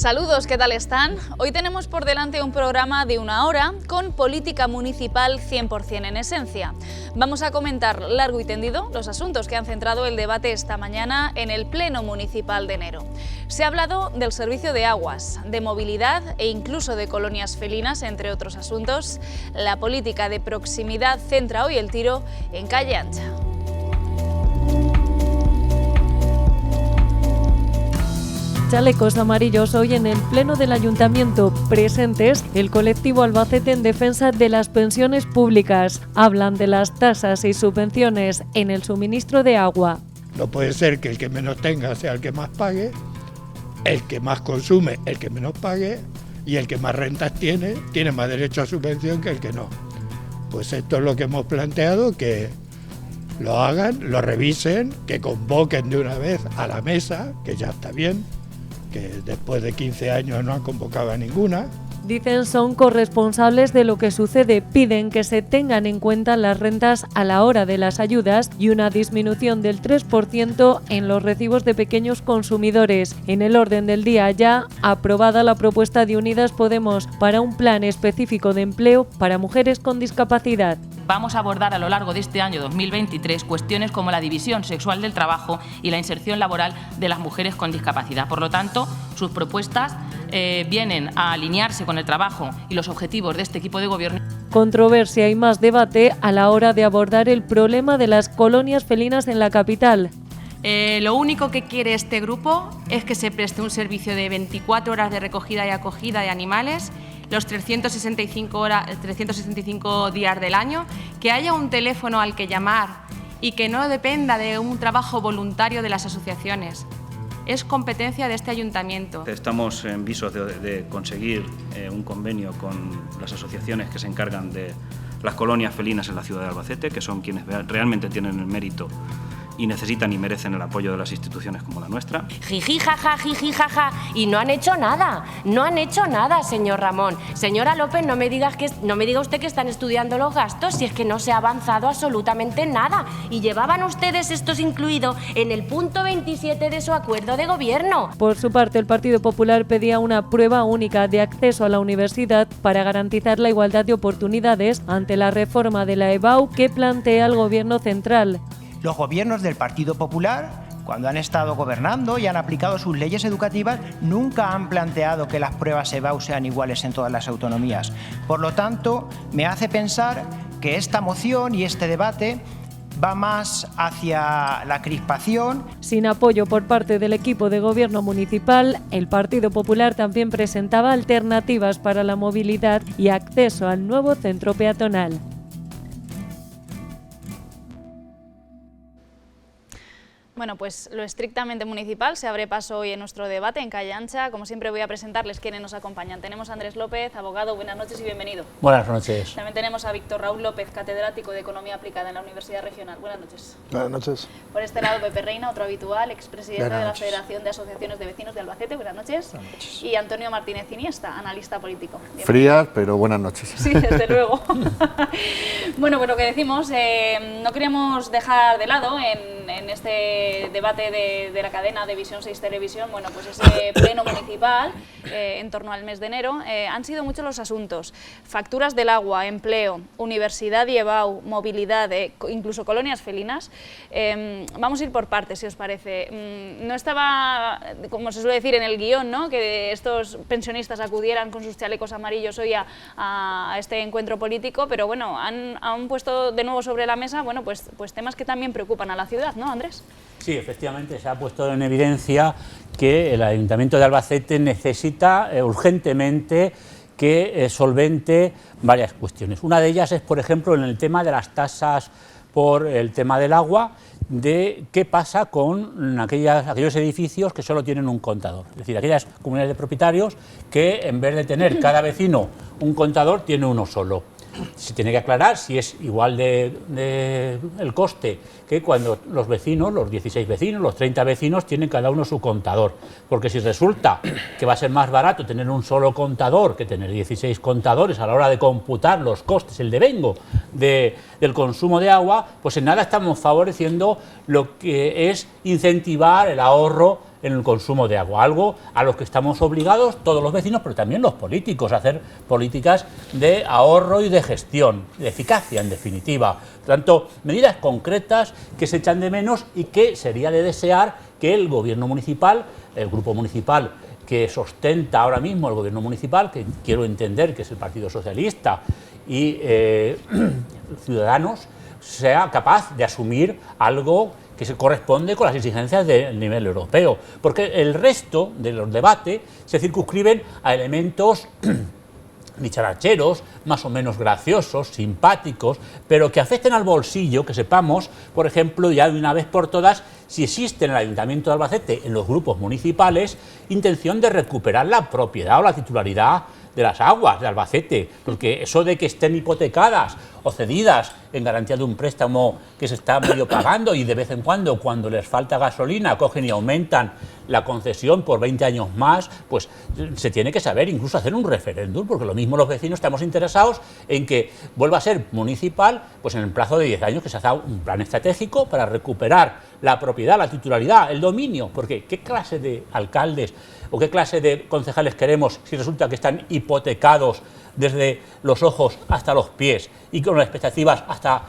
Saludos, ¿qué tal están? Hoy tenemos por delante un programa de 1 hora con política municipal 100% en esencia. Vamos a comentar largo y tendido los asuntos que han centrado el debate esta mañana en el Pleno Municipal de enero. Se ha hablado del servicio de aguas, de movilidad e incluso de colonias felinas, entre otros asuntos. La política de proximidad centra hoy el tiro en Calle Ancha. Chalecos amarillos hoy en el Pleno del Ayuntamiento. Presentes el colectivo Albacete en defensa de las pensiones públicas. Hablan de las tasas y subvenciones en el suministro de agua. No puede ser que el que menos tenga sea el que más pague, el que más consume el que menos pague y el que más rentas tiene más derecho a subvención que el que no. Pues esto es lo que hemos planteado, que lo hagan, lo revisen, que convoquen de una vez a la mesa, que ya está bien, que después de 15 años no han convocado a ninguna. Dicen son corresponsables de lo que sucede, piden que se tengan en cuenta las rentas a la hora de las ayudas y una disminución del 3% en los recibos de pequeños consumidores. En el orden del día ya aprobada la propuesta de Unidas Podemos para un plan específico de empleo para mujeres con discapacidad. Vamos a abordar a lo largo de este año 2023 cuestiones como la división sexual del trabajo y la inserción laboral de las mujeres con discapacidad. Por lo tanto, sus propuestas vienen a alinearse con el trabajo y los objetivos de este equipo de gobierno. Controversia y más debate a la hora de abordar el problema de las colonias felinas en la capital. Lo único que quiere este grupo es que se preste un servicio de 24 horas de recogida y acogida de animales, los 365 días del año, que haya un teléfono al que llamar y que no dependa de un trabajo voluntario de las asociaciones. Es competencia de este ayuntamiento. Estamos en visos de conseguir un convenio con las asociaciones que se encargan de las colonias felinas en la ciudad de Albacete, que son quienes realmente tienen el mérito y necesitan y merecen el apoyo de las instituciones como la nuestra. Jiji, jaja, y no han hecho nada, señor Ramón. Señora López, no me diga usted que están estudiando los gastos, si es que no se ha avanzado absolutamente nada. Y llevaban ustedes estos incluido en el punto 27 de su acuerdo de gobierno. Por su parte, el Partido Popular pedía una prueba única de acceso a la universidad para garantizar la igualdad de oportunidades ante la reforma de la EBAU que plantea el Gobierno central. Los gobiernos del Partido Popular, cuando han estado gobernando y han aplicado sus leyes educativas, nunca han planteado que las pruebas EBAU sean iguales en todas las autonomías. Por lo tanto, me hace pensar que esta moción y este debate va más hacia la crispación. Sin apoyo por parte del equipo de gobierno municipal, el Partido Popular también presentaba alternativas para la movilidad y acceso al nuevo centro peatonal. Bueno, pues lo estrictamente municipal se abre paso hoy en nuestro debate en Calle Ancha. Como siempre voy a presentarles quienes nos acompañan. Tenemos a Andrés López, abogado, buenas noches y bienvenido. Buenas noches. También tenemos a Víctor Raúl López, catedrático de Economía Aplicada en la Universidad Regional. Buenas noches. Buenas noches. Por este lado, Pepe Reina, otro habitual, expresidente de la Federación de Asociaciones de Vecinos de Albacete. Buenas noches. Buenas noches. Y Antonio Martínez Iniesta, analista político. Bienvenido. Frías, pero buenas noches. Sí, desde luego. Bueno, pues lo que decimos, no queríamos dejar de lado en este debate de la cadena de Visión 6 Televisión, bueno, pues ese pleno municipal en torno al mes de enero. Han sido muchos los asuntos: facturas del agua, empleo, universidad y EBAU, movilidad, incluso colonias felinas. Vamos a ir por partes, si os parece. No estaba, como se suele decir en el guión, ¿no?, que estos pensionistas acudieran con sus chalecos amarillos hoy a este encuentro político, pero bueno, han puesto de nuevo sobre la mesa, bueno, pues temas que también preocupan a la ciudad, ¿no, Andrés? Sí, efectivamente se ha puesto en evidencia que el Ayuntamiento de Albacete necesita urgentemente que solvente varias cuestiones. Una de ellas es, por ejemplo, en el tema de las tasas por el tema del agua, de qué pasa con aquellos edificios que solo tienen un contador. Es decir, aquellas comunidades de propietarios que en vez de tener cada vecino un contador, tiene uno solo. Se tiene que aclarar si es igual de el coste que cuando los vecinos, los 16 vecinos, los 30 vecinos tienen cada uno su contador, porque si resulta que va a ser más barato tener un solo contador que tener 16 contadores a la hora de computar los costes, el devengo del consumo de agua, pues en nada estamos favoreciendo lo que es incentivar el ahorro en el consumo de agua, algo a lo que estamos obligados todos los vecinos, pero también los políticos, a hacer políticas de ahorro y de gestión, de eficacia en definitiva. Por tanto, medidas concretas que se echan de menos y que sería de desear que el gobierno municipal, el grupo municipal que sostenta ahora mismo el gobierno municipal, que quiero entender que es el Partido Socialista y Ciudadanos, sea capaz de asumir algo que se corresponde con las exigencias del nivel europeo, porque el resto de los debates se circunscriben a elementos dicharacheros, más o menos graciosos, simpáticos, pero que afecten al bolsillo, que sepamos, por ejemplo, ya de una vez por todas, si existe en el Ayuntamiento de Albacete, en los grupos municipales, intención de recuperar la propiedad o la titularidad de las aguas de Albacete, porque eso de que estén hipotecadas o cedidas en garantía de un préstamo que se está medio pagando y de vez en cuando les falta gasolina, cogen y aumentan la concesión por 20 años más, pues se tiene que saber, incluso hacer un referéndum, porque lo mismo los vecinos estamos interesados en que vuelva a ser municipal, pues en el plazo de 10 años que se haga un plan estratégico para recuperar la propiedad, la titularidad, el dominio, porque ¿qué clase de alcaldes o qué clase de concejales queremos si resulta que están hipotecados desde los ojos hasta los pies y con expectativas hasta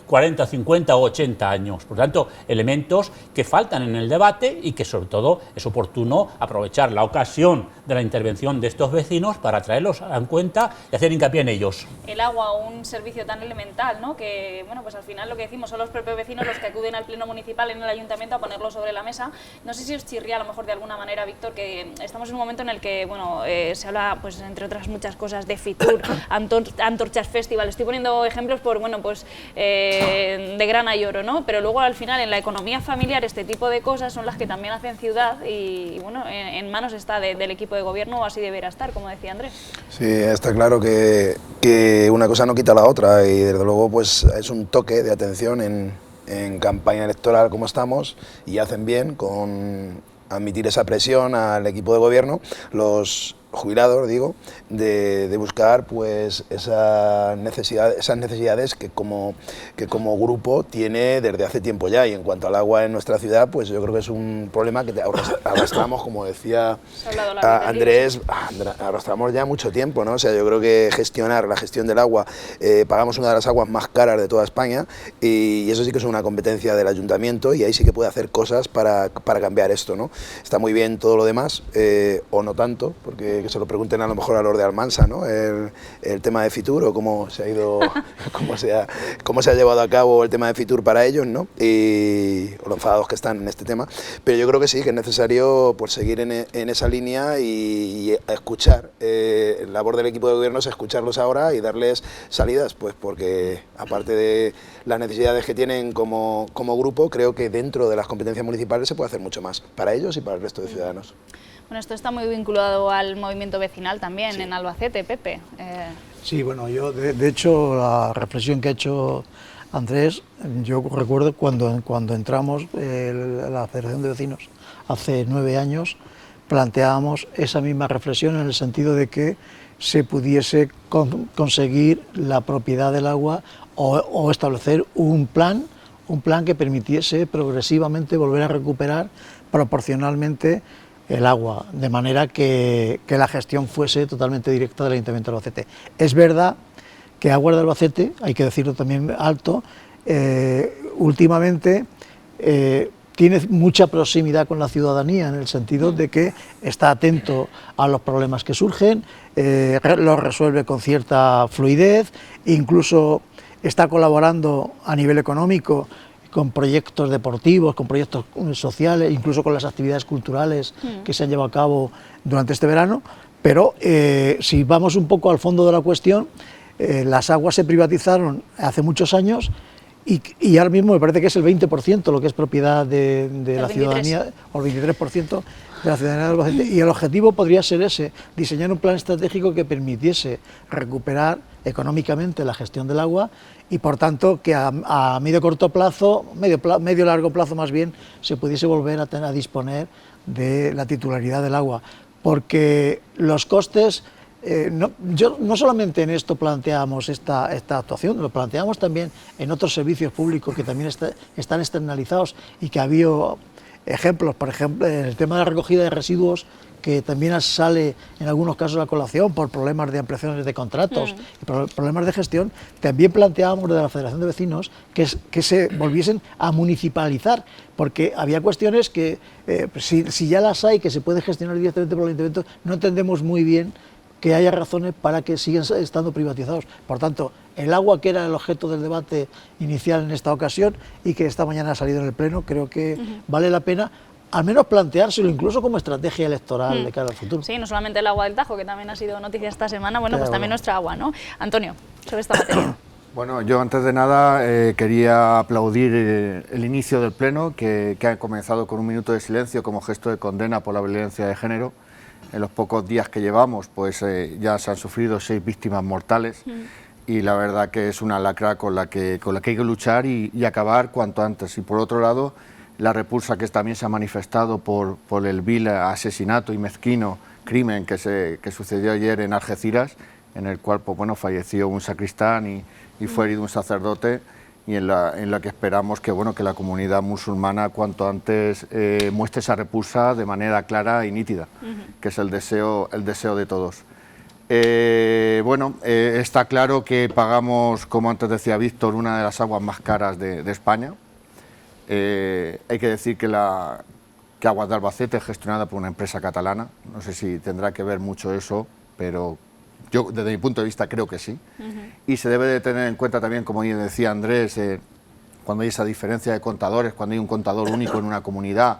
40, 50 o 80 años? Por tanto, elementos que faltan en el debate y que sobre todo es oportuno aprovechar la ocasión de la intervención de estos vecinos para traerlos en cuenta y hacer hincapié en ellos. El agua, un servicio tan elemental, ¿no? Que, bueno, pues al final lo que decimos son los propios vecinos los que acuden al pleno municipal en el ayuntamiento a ponerlo sobre la mesa. No sé si os chirría a lo mejor de alguna manera, Víctor, que estamos en un momento en el que, bueno, se habla, pues entre otras muchas cosas, de Fitur, Antorchas Festival. Estoy poniendo ejemplos por, bueno, pues de grana y oro, ¿no? Pero luego al final en la economía familiar este tipo de cosas son las que también hacen ciudad y bueno, en manos está del equipo de gobierno, o así deberá estar, como decía Andrés. Sí, está claro que una cosa no quita la otra y desde luego pues es un toque de atención en campaña electoral como estamos, y hacen bien con admitir esa presión al equipo de gobierno, los jubilados, digo, de buscar pues esas necesidades que como grupo tiene desde hace tiempo ya. Y en cuanto al agua en nuestra ciudad, pues yo creo que es un problema que arrastramos, como decía Andrés, arrastramos ya mucho tiempo, ¿no? O sea, yo creo que la gestión del agua, pagamos una de las aguas más caras de toda España, y eso sí que es una competencia del ayuntamiento, y ahí sí que puede hacer cosas para cambiar esto, ¿no? Está muy bien todo lo demás, o no tanto, porque que se lo pregunten a lo mejor a los de Almansa, ¿no? El tema de Fitur, o cómo se ha ido, cómo se ha llevado a cabo el tema de Fitur para ellos, ¿no? O los enfadados que están en este tema. Pero yo creo que sí, que es necesario pues seguir en esa línea y escuchar. La labor del equipo de gobierno es escucharlos ahora y darles salidas, pues porque aparte de las necesidades que tienen como grupo, creo que dentro de las competencias municipales se puede hacer mucho más para ellos y para el resto de ciudadanos. Bueno, esto está muy vinculado al movimiento vecinal también, sí, en Albacete, Pepe. Sí, bueno, yo de hecho la reflexión que ha hecho Andrés, yo recuerdo cuando entramos la Federación de Vecinos hace 9 años, planteábamos esa misma reflexión en el sentido de que se pudiese conseguir la propiedad del agua o establecer un plan que permitiese progresivamente volver a recuperar proporcionalmente el agua, de manera que la gestión fuese totalmente directa del Ayuntamiento de Albacete. Es verdad que Aguas de Albacete, hay que decirlo también alto, últimamente tiene mucha proximidad con la ciudadanía, en el sentido de que está atento a los problemas que surgen, los resuelve con cierta fluidez, incluso está colaborando a nivel económico con proyectos deportivos, con proyectos sociales, incluso con las actividades culturales que se han llevado a cabo durante este verano. Pero si vamos un poco al fondo de la cuestión, las aguas se privatizaron hace muchos años y ahora mismo me parece que es el 20% lo que es propiedad de la ciudadanía, o el 23% de la ciudadanía de Albacete, y el objetivo podría ser ese, diseñar un plan estratégico que permitiese recuperar económicamente la gestión del agua y por tanto que a medio-corto plazo, medio-largo plazo más bien, se pudiese volver a disponer de la titularidad del agua, porque los costes, no solamente en esto planteamos esta actuación, lo planteamos también en otros servicios públicos que también están externalizados y que ha habido ejemplos, por ejemplo, en el tema de la recogida de residuos, que también sale en algunos casos a colación por problemas de ampliaciones de contratos y problemas de gestión, también planteábamos de la Federación de Vecinos que se volviesen a municipalizar, porque había cuestiones que, si ya las hay, que se puede gestionar directamente por el Ayuntamiento, no entendemos muy bien que haya razones para que sigan estando privatizados. Por tanto, el agua, que era el objeto del debate inicial en esta ocasión y que esta mañana ha salido en el Pleno, creo que vale la pena al menos planteárselo incluso como estrategia electoral de cara al futuro. Sí, no solamente el agua del Tajo, que también ha sido noticia esta semana, bueno, pues también nuestra agua, ¿no? Antonio, sobre esta materia. Bueno, yo antes de nada quería aplaudir el inicio del Pleno, que ha comenzado con un minuto de silencio como gesto de condena por la violencia de género. En los pocos días que llevamos, pues ya se han sufrido 6 víctimas mortales y la verdad que es una lacra con la que hay que luchar y acabar cuanto antes. Y por otro lado, la repulsa que también se ha manifestado por el vil asesinato y mezquino crimen que sucedió ayer en Algeciras, en el cual pues, bueno, falleció un sacristán y fue herido un sacerdote, y en la que esperamos que, bueno, que la comunidad musulmana cuanto antes muestre esa repulsa de manera clara y nítida, que es el deseo de todos. Está claro que pagamos, como antes decía Víctor, una de las aguas más caras de España. Hay que decir que Aguas de Albacete es gestionada por una empresa catalana. No sé si tendrá que ver mucho eso, pero yo desde mi punto de vista creo que sí. Y se debe de tener en cuenta también, como decía Andrés, cuando hay esa diferencia de contadores, cuando hay un contador único en una comunidad,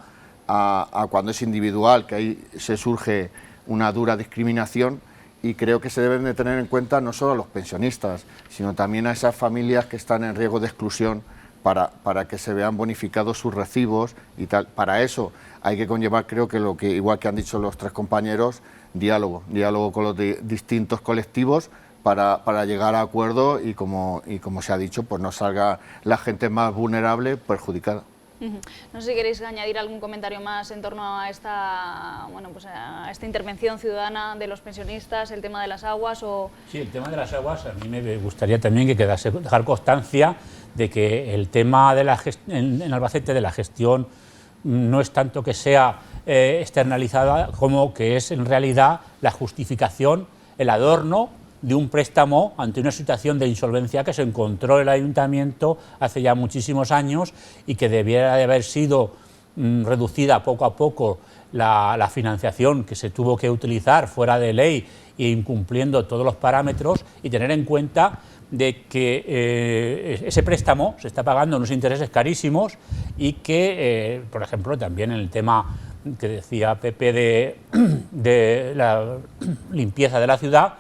a cuando es individual, que ahí se surge una dura discriminación. Y creo que se deben de tener en cuenta no solo a los pensionistas, sino también a esas familias que están en riesgo de exclusión, para que se vean bonificados sus recibos y tal. Para eso hay que conllevar, creo que igual que han dicho los 3 compañeros, diálogo con los distintos colectivos para llegar a acuerdo y como se ha dicho, pues no salga la gente más vulnerable perjudicada. No sé si queréis añadir algún comentario más en torno a esta, a esta intervención ciudadana de los pensionistas, el tema de las aguas o... Sí, el tema de las aguas, a mí me gustaría también que quedase, dejar constancia de que el tema de en Albacete de la gestión no es tanto que sea externalizada como que es en realidad la justificación, el adorno de un préstamo ante una situación de insolvencia que se encontró el Ayuntamiento hace ya muchísimos años y que debiera de haber sido reducida poco a poco la financiación que se tuvo que utilizar fuera de ley e incumpliendo todos los parámetros, y tener en cuenta de que ese préstamo se está pagando unos intereses carísimos y que, por ejemplo, también en el tema que decía Pepe de la limpieza de la ciudad,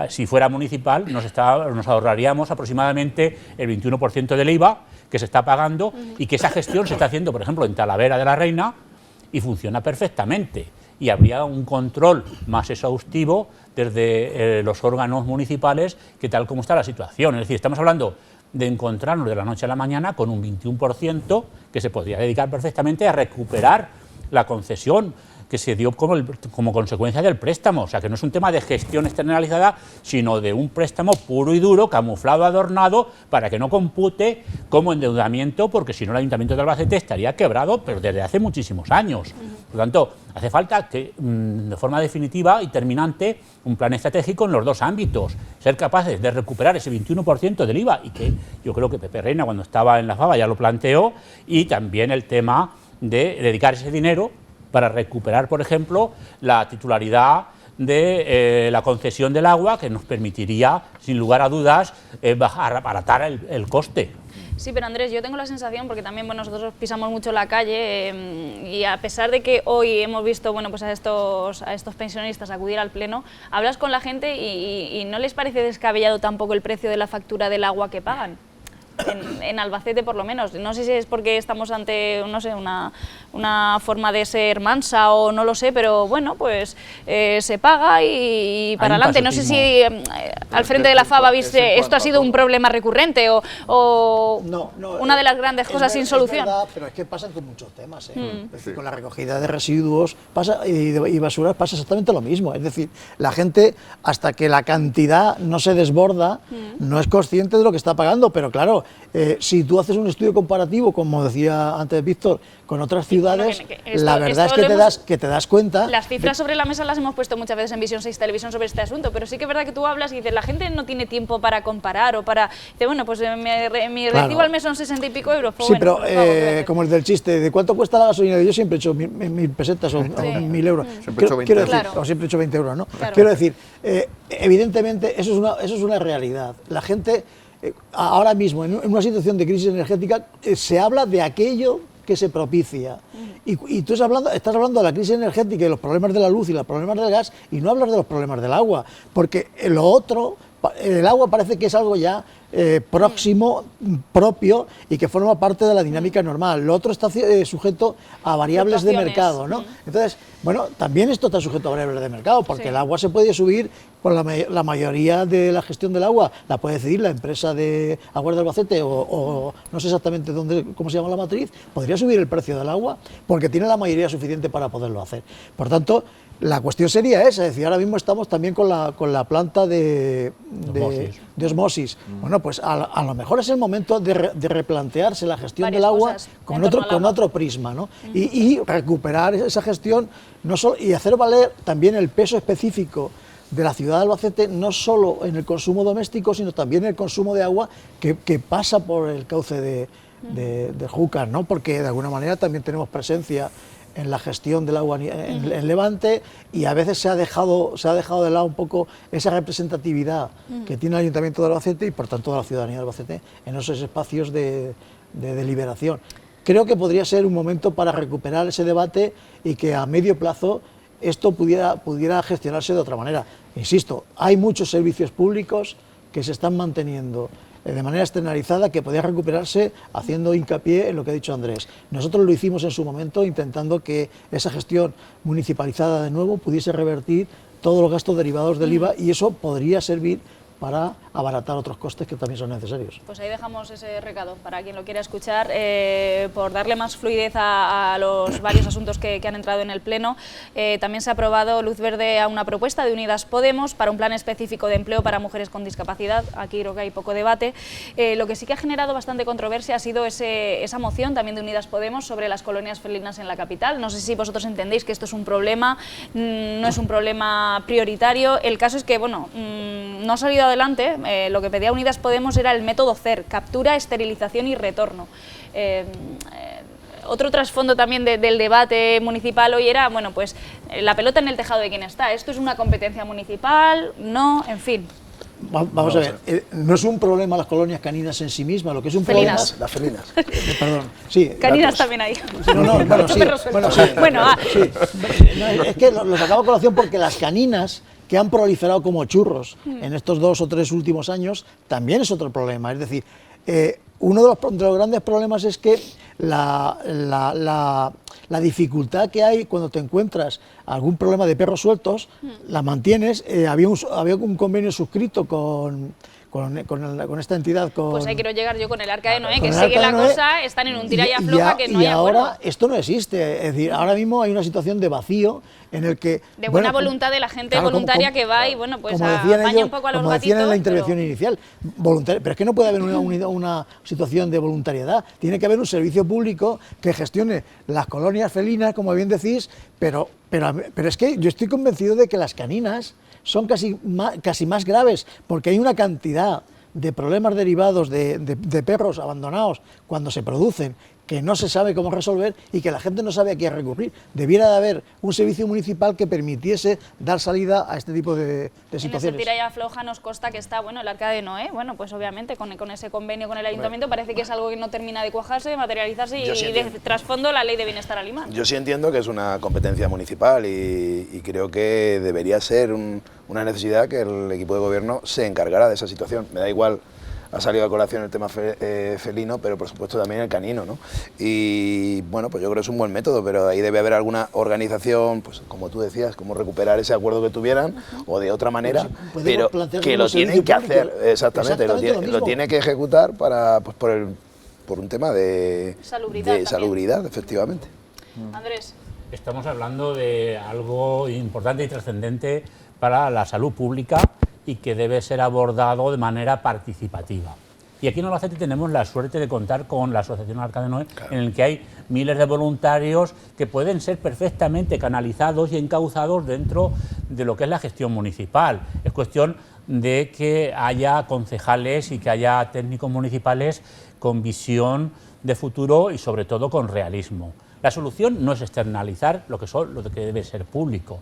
si fuera municipal nos ahorraríamos aproximadamente el 21% del IVA que se está pagando y que esa gestión se está haciendo, por ejemplo, en Talavera de la Reina y funciona perfectamente. Y habría un control más exhaustivo desde los órganos municipales que tal como está la situación. Es decir, estamos hablando de encontrarnos de la noche a la mañana con un 21% que se podría dedicar perfectamente a recuperar la concesión que se dio como consecuencia del préstamo. O sea, que no es un tema de gestión externalizada, sino de un préstamo puro y duro, camuflado, adornado, para que no compute como endeudamiento, porque si no el Ayuntamiento de Albacete estaría quebrado, pero desde hace muchísimos años. Por lo tanto, hace falta que, de forma definitiva y terminante, un plan estratégico en los 2 ámbitos. Ser capaces de recuperar ese 21% del IVA, y que yo creo que Pepe Reina, cuando estaba en la FABA, ya lo planteó, y también el tema de dedicar ese dinero para recuperar, por ejemplo, la titularidad de la concesión del agua, que nos permitiría, sin lugar a dudas, abaratar el coste. Sí, pero Andrés, yo tengo la sensación, porque también nosotros pisamos mucho la calle y a pesar de que hoy hemos visto a estos pensionistas acudir al Pleno, hablas con la gente y no les parece descabellado tampoco el precio de la factura del agua que pagan. En Albacete, por lo menos. No sé si es porque estamos ante, no sé, una forma de ser mansa o no lo sé, pero bueno, pues se paga y para adelante. No sé si al frente de la FABA viste, esto ha sido un problema recurrente o una de las grandes cosas sin solución. Es verdad, pero es que pasan con muchos temas. Es decir, con la recogida de residuos y basuras pasa exactamente lo mismo. Es decir, la gente, hasta que la cantidad no se desborda, no es consciente de lo que está pagando, pero claro, si tú haces un estudio comparativo, como decía antes Víctor, con otras ciudades, la verdad es que te das cuenta... Las cifras sobre la mesa las hemos puesto muchas veces en Visión 6 Televisión sobre este asunto, pero sí que es verdad que tú hablas y dices, la gente no tiene tiempo para comparar o para... Dice, bueno, pues mi recibo al mes son 60 y pico euros. Pues sí, bueno, pero como el del chiste, ¿de cuánto cuesta la gasolina? Yo siempre he hecho 1.000 pesetas o 1.000 euros. Siempre he hecho 20 euros. O siempre he hecho 20 euros, ¿no? Claro. Quiero decir, evidentemente eso es una realidad. La gente, ahora mismo, en una situación de crisis energética, se habla de aquello que se propicia. Y tú estás hablando de la crisis energética y los problemas de la luz y los problemas del gas, y no hablas de los problemas del agua, porque lo otro, el agua parece que es algo ya próximo, propio, y que forma parte de la dinámica normal. Lo otro está sujeto a variables de mercado, ¿no? Entonces, bueno, también esto está sujeto a variables de mercado, porque el agua se puede subir por la mayoría de la gestión del agua, la puede decidir la empresa de Aguas de Albacete o no sé exactamente cómo se llama la matriz, podría subir el precio del agua porque tiene la mayoría suficiente para poderlo hacer. Por tanto, la cuestión sería esa, es decir, ahora mismo estamos también con la planta de osmosis. Bueno, pues a lo mejor es el momento de replantearse la gestión del agua con otro prisma, ¿no? Y recuperar esa gestión no solo, y hacer valer también el peso específico de la ciudad de Albacete, no solo en el consumo doméstico, sino también en el consumo de agua que pasa por el cauce de Júcar, ¿no? Porque de alguna manera también tenemos presencia en la gestión del agua en Levante, y a veces se ha dejado de lado un poco esa representatividad que tiene el Ayuntamiento de Albacete y por tanto de la ciudadanía de Albacete en esos espacios de deliberación. Creo que podría ser un momento para recuperar ese debate y que a medio plazo esto pudiera gestionarse de otra manera. Insisto, hay muchos servicios públicos que se están manteniendo de manera externalizada, que podía recuperarse haciendo hincapié en lo que ha dicho Andrés. Nosotros lo hicimos en su momento intentando que esa gestión municipalizada de nuevo pudiese revertir todos los gastos derivados del IVA, y eso podría servir para abaratar otros costes que también son necesarios. Pues ahí dejamos ese recado para quien lo quiera escuchar, por darle más fluidez a los varios asuntos que han entrado en el Pleno. También se ha aprobado luz verde a una propuesta de Unidas Podemos para un plan específico de empleo para mujeres con discapacidad. Aquí creo que hay poco debate. Lo que sí que ha generado bastante controversia ha sido esa moción también de Unidas Podemos sobre las colonias felinas en la capital. No sé si vosotros entendéis que esto es un problema, no es un problema prioritario. El caso es que, bueno, no ha salido adelante. Lo que pedía Unidas Podemos era el método CER, captura, esterilización y retorno. Otro trasfondo también del debate municipal hoy era, bueno, pues la pelota en el tejado de quién está. ¿Esto es una competencia municipal? No, en fin. Vamos a ver, no es un problema las colonias caninas en sí mismas, lo que es un problema... Las felinas. Perdón, sí. Caninas también hay. Es que lo sacaba a colación porque las caninas que han proliferado como churros en estos 2 o 3 últimos años, también es otro problema. Es decir, uno de los grandes problemas es que la dificultad que hay cuando te encuentras algún problema de perros sueltos, la mantienes. Había un convenio suscrito con esta entidad. Pues ahí quiero llegar yo con el Arca de Noé, que sigue la cosa, están en un tira y afloja que no hay acuerdo. Y ahora esto no existe, es decir, ahora mismo hay una situación de vacío en el que... De buena voluntad de la gente voluntaria que va y, bueno, pues apaña un poco a los como gatitos. Decían en la intervención inicial, voluntaria, pero es que no puede haber una situación de voluntariedad, tiene que haber un servicio público que gestione las colonias felinas, como bien decís, pero es que yo estoy convencido de que las caninas son casi más graves, porque hay una cantidad de problemas derivados de perros abandonados cuando se producen, que no se sabe cómo resolver y que la gente no sabe a qué recurrir. Debiera de haber un servicio municipal que permitiese dar salida a este tipo de situaciones. En ese tira y afloja nos consta que está, bueno, el Arca de Noé, bueno, pues obviamente con ese convenio con el Ayuntamiento parece que es algo que no termina de cuajarse, de materializarse y de trasfondo la Ley de Bienestar Animal. Yo sí entiendo que es una competencia municipal y creo que debería ser una necesidad que el equipo de gobierno se encargara de esa situación. Me da igual. Ha salido a colación el tema felino, pero por supuesto también el canino, ¿no? Y bueno, pues yo creo que es un buen método, pero ahí debe haber alguna organización, pues como tú decías, como recuperar ese acuerdo que tuvieran, o de otra manera, pero que lo tienen que hacer, exactamente lo tiene que ejecutar para, pues por un tema de salubridad, efectivamente. Andrés. Estamos hablando de algo importante y trascendente para la salud pública y que debe ser abordado de manera participativa. Y aquí en Albacete tenemos la suerte de contar con la Asociación Arca de Noé, en el que hay miles de voluntarios que pueden ser perfectamente canalizados y encauzados dentro de lo que es la gestión municipal. Es cuestión de que haya concejales y que haya técnicos municipales con visión de futuro y sobre todo con realismo. La solución no es externalizar lo que debe ser público.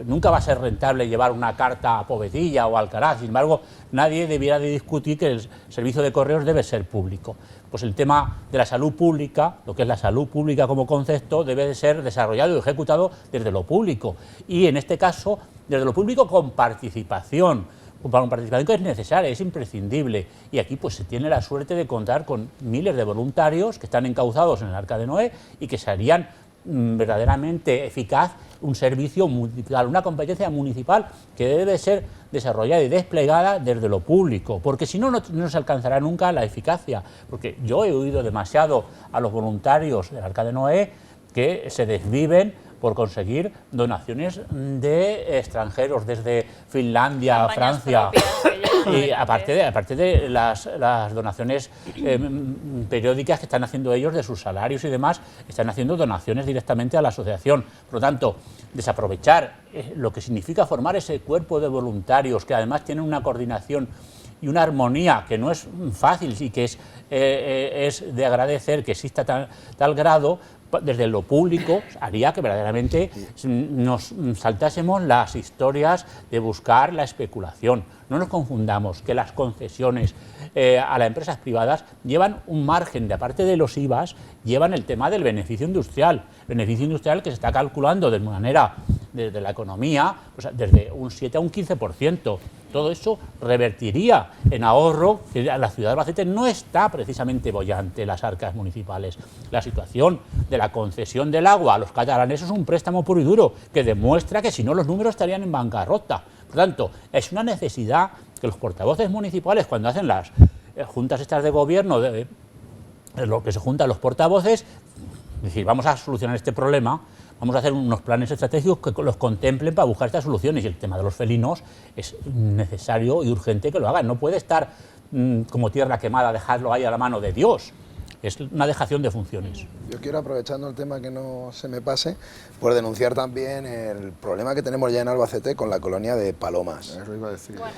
Nunca va a ser rentable llevar una carta a Povedilla o a Alcaraz. Sin embargo, nadie debiera de discutir que el servicio de correos debe ser público. Pues el tema de la salud pública, lo que es la salud pública como concepto, debe de ser desarrollado y ejecutado desde lo público. Y en este caso, desde lo público con participación. Para una participación que es necesaria, es imprescindible. Y aquí pues se tiene la suerte de contar con miles de voluntarios que están encauzados en el Arca de Noé y que se harían verdaderamente eficaz un servicio municipal, una competencia municipal que debe ser desarrollada y desplegada desde lo público, porque si no, no se alcanzará nunca la eficacia. Porque yo he oído demasiado a los voluntarios del Arca de Noé que se desviven por conseguir donaciones de extranjeros, desde Finlandia, Francia, y aparte de las donaciones periódicas que están haciendo ellos de sus salarios y demás, están haciendo donaciones directamente a la asociación. Por lo tanto, desaprovechar lo que significa formar ese cuerpo de voluntarios, que además tienen una coordinación y una armonía que no es fácil y que es de agradecer que exista tal grado, desde lo público haría que verdaderamente nos saltásemos las historias de buscar la especulación. No nos confundamos que las concesiones a las empresas privadas llevan un margen, de aparte de los IVAs, llevan el tema del beneficio industrial que se está calculando de manera desde la economía, pues desde un 7 a un 15%. Todo eso revertiría en ahorro, que la ciudad de Albacete no está precisamente boyante, las arcas municipales. La situación de la concesión del agua a los catalanes es un préstamo puro y duro, que demuestra que si no los números estarían en bancarrota. Por tanto, es una necesidad que los portavoces municipales, cuando hacen las juntas estas de gobierno, lo que se juntan los portavoces, decir, vamos a solucionar este problema, vamos a hacer unos planes estratégicos que los contemplen para buscar estas soluciones. Y el tema de los felinos es necesario y urgente que lo hagan. No puede estar como tierra quemada, dejarlo ahí a la mano de Dios. Es una dejación de funciones. Yo quiero, aprovechando el tema que no se me pase, por denunciar también el problema que tenemos ya en Albacete con la colonia de Palomas. Eso iba a decir. Bueno,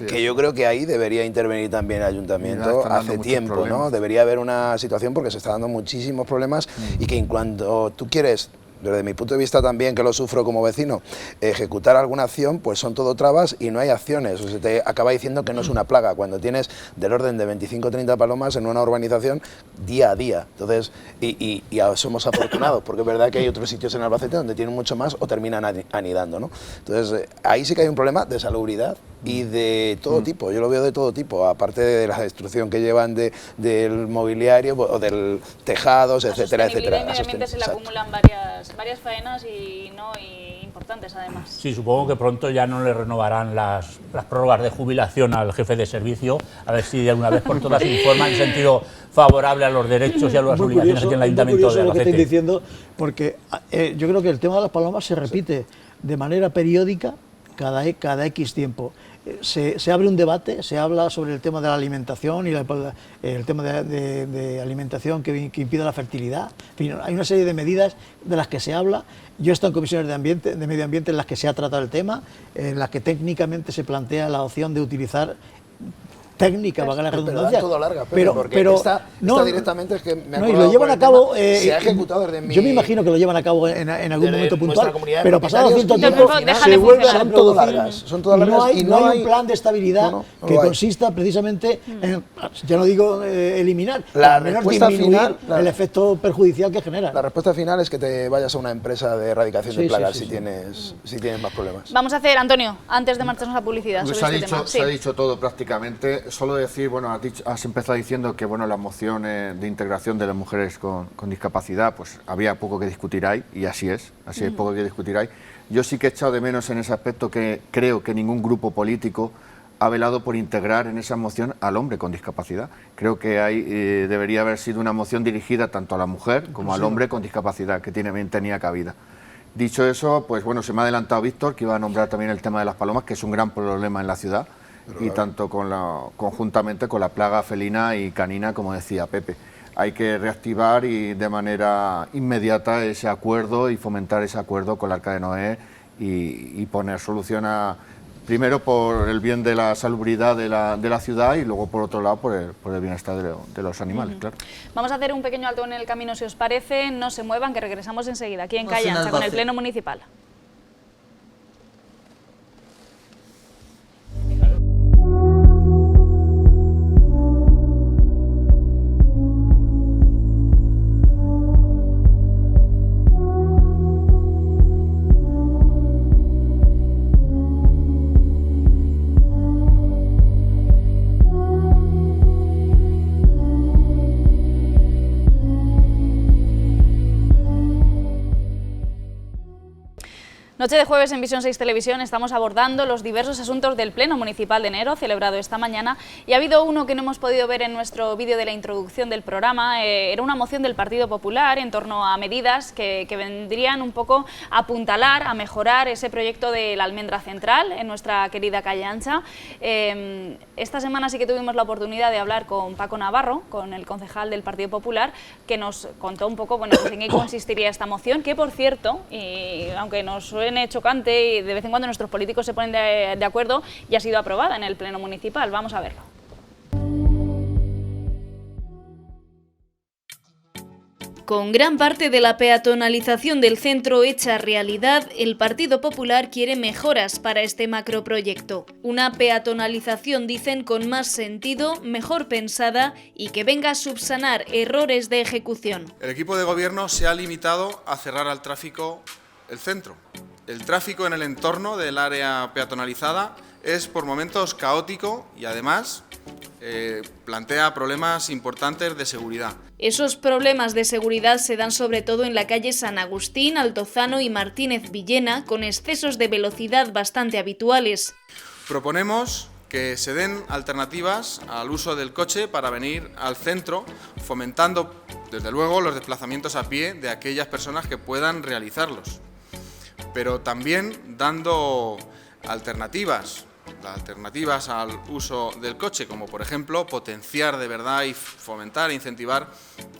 que yo creo que ahí debería intervenir también el ayuntamiento hace tiempo, ¿no? Debería haber una situación porque se está dando muchísimos problemas y que en cuanto tú quieres, desde mi punto de vista también, que lo sufro como vecino, ejecutar alguna acción, pues son todo trabas y no hay acciones. O sea, te acaba diciendo que no es una plaga, cuando tienes del orden de 25 o 30 palomas en una urbanización día a día. Entonces, y somos afortunados, porque es verdad que hay otros sitios en Albacete donde tienen mucho más o terminan anidando, ¿no? Entonces, ahí sí que hay un problema de salubridad y de todo tipo, yo lo veo de todo tipo, aparte de la destrucción que llevan del mobiliario o del tejados, etcétera, etcétera. En medio ambiente se le acumulan varias faenas y importantes además. Sí, supongo que pronto ya no le renovarán las prórrogas de jubilación al jefe de servicio, a ver si de una vez por todas se informa en sentido favorable a los derechos y a las obligaciones que tiene el Ayuntamiento de Albacete. Lo que estáis diciendo, porque yo creo que el tema de las palomas se repite de manera periódica cada X tiempo. Se abre un debate, se habla sobre el tema de la alimentación y el tema de alimentación que impide la fertilidad. En fin, hay una serie de medidas de las que se habla. Yo he estado en comisiones de medio ambiente en las que se ha tratado el tema, en las que técnicamente se plantea la opción de utilizar técnica, valga la redundancia, todo larga, pero esta directamente es que me no, y lo llevan a cabo, se ha ejecutado desde yo me imagino que lo llevan a cabo en algún momento puntual, pero pasado cierto tiempo se vuelve a son todas largas y no hay un plan de estabilidad que consista precisamente en, ya no digo eliminar, al menos disminuir el efecto perjudicial que genera. La respuesta final es que te vayas a una empresa de erradicación de plagas si tienes más problemas. Vamos a hacer, Antonio, antes de marcharnos a publicidad, pues sobre este tema. Se ha dicho todo prácticamente. Solo decir, bueno, has empezado diciendo que bueno, las mociones de integración de las mujeres con discapacidad, pues había poco que discutir ahí, y así es poco que discutir ahí. Yo sí que he echado de menos en ese aspecto que creo que ningún grupo político ha velado por integrar en esa moción al hombre con discapacidad. Creo que ahí debería haber sido una moción dirigida tanto a la mujer como al hombre con discapacidad, que tenía cabida. Dicho eso, pues bueno, se me ha adelantado Víctor, que iba a nombrar también el tema de las palomas, que es un gran problema en la ciudad. y tanto conjuntamente con la plaga felina y canina, como decía Pepe. Hay que reactivar y de manera inmediata ese acuerdo y fomentar ese acuerdo con el Arca de Noé y poner solución primero por el bien de la salubridad de la ciudad y luego por otro lado por el bienestar de los animales, claro. Vamos a hacer un pequeño alto en el camino si os parece, no se muevan que regresamos enseguida aquí en Calle Ancha con el Pleno Municipal. Noche de jueves en Visión 6 Televisión estamos abordando los diversos asuntos del Pleno Municipal de enero, celebrado esta mañana, y ha habido uno que no hemos podido ver en nuestro vídeo de la introducción del programa. Era una moción del Partido Popular en torno a medidas que vendrían un poco a apuntalar, a mejorar ese proyecto de la Almendra Central en nuestra querida Calle Ancha. Esta semana sí que tuvimos la oportunidad de hablar con Paco Navarro, con el concejal del Partido Popular, que nos contó un poco, bueno, pues en qué consistiría esta moción, que por cierto, y aunque nos suene chocante y de vez en cuando nuestros políticos se ponen de acuerdo, ya ha sido aprobada en el Pleno Municipal. Vamos a verlo. Con gran parte de la peatonalización del centro hecha realidad, el Partido Popular quiere mejoras para este macroproyecto. Una peatonalización, dicen, con más sentido, mejor pensada y que venga a subsanar errores de ejecución. El equipo de gobierno se ha limitado a cerrar al tráfico el centro. El tráfico en el entorno del área peatonalizada es por momentos caótico y además plantea problemas importantes de seguridad. Esos problemas de seguridad se dan sobre todo en la calle San Agustín, Altozano y Martínez Villena, con excesos de velocidad bastante habituales. Proponemos que se den alternativas al uso del coche para venir al centro, fomentando desde luego los desplazamientos a pie de aquellas personas que puedan realizarlos, pero también dando alternativas al uso del coche, como por ejemplo potenciar de verdad y fomentar e incentivar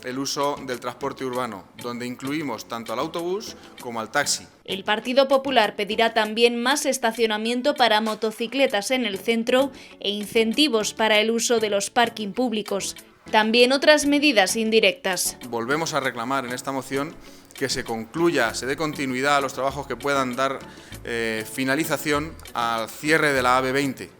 el uso del transporte urbano, donde incluimos tanto al autobús como al taxi. El Partido Popular pedirá también más estacionamiento para motocicletas en el centro e incentivos para el uso de los parking públicos. También otras medidas indirectas. Volvemos a reclamar en esta moción que se dé continuidad a los trabajos que puedan dar finalización al cierre de la AB20.